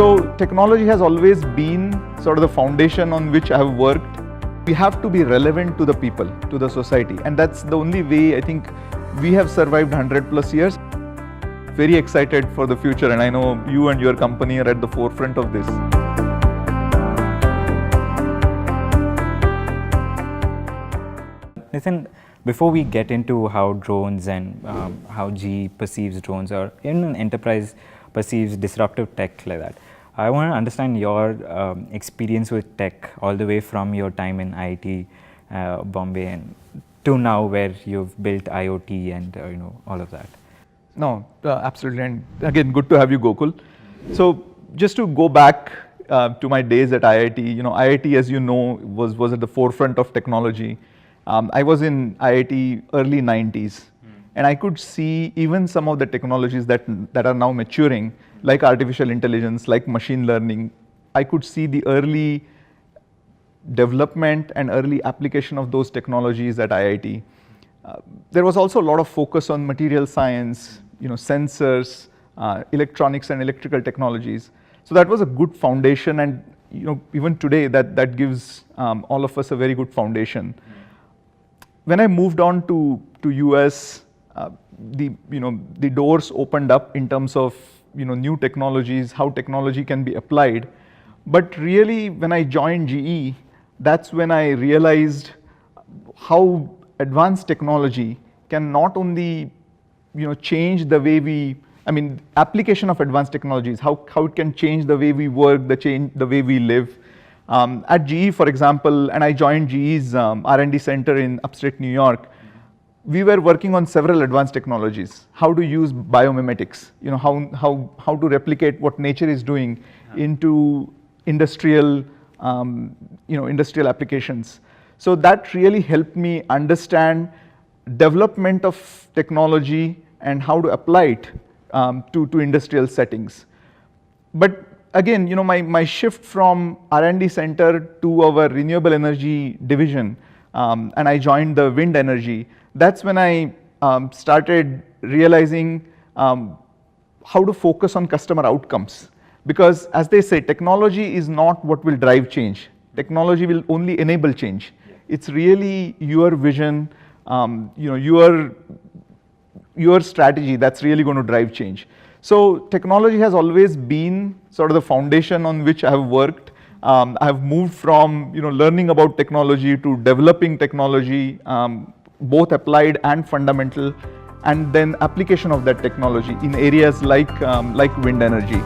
So technology has always been sort of the foundation on which I have worked. We have to be relevant to the people, to the society, and that's the only way I think we have survived 100+ years. Very excited for the future, and I know you and your company are at the forefront of this. Nitin, before we get into how drones and how GE perceives drones, or even an enterprise perceives disruptive tech like that, I want to understand your experience with tech all the way from your time in IIT Bombay and to now, where you've built IoT and all of that. No, absolutely, and again, good to have you, Gokul. So just to go back to my days at IIT, IIT, as you know, was at the forefront of technology. I was in IIT early 90s, and I could see even some of the technologies that are now maturing, like artificial intelligence, like machine learning. I could see the early development and early application of those technologies at IIT. There was also a lot of focus on material science, sensors, electronics and electrical technologies. So that was a good foundation, and even today that gives all of us a very good foundation. When I moved on to US, the doors opened up in terms of new technologies, how technology can be applied. But really, when I joined GE, that's when I realized how advanced technology can not only change the way application of advanced technologies, how it can change the way we work, the way we live. At GE, for example, and I joined GE's R&D center in upstate New York, we were working on several advanced technologies. How to use biomimetics, how to replicate what nature is doing into industrial, industrial applications. So that really helped me understand development of technology and how to apply it to industrial settings. But again, my shift from R&D center to our renewable energy division, and I joined the wind energy. That's when I started realizing how to focus on customer outcomes. Because as they say, technology is not what will drive change. Technology will only enable change. It's really your vision, your strategy that's really going to drive change. So technology has always been sort of the foundation on which I have worked. I have moved from learning about technology to developing technology, both applied and fundamental, and then application of that technology in areas like wind energy.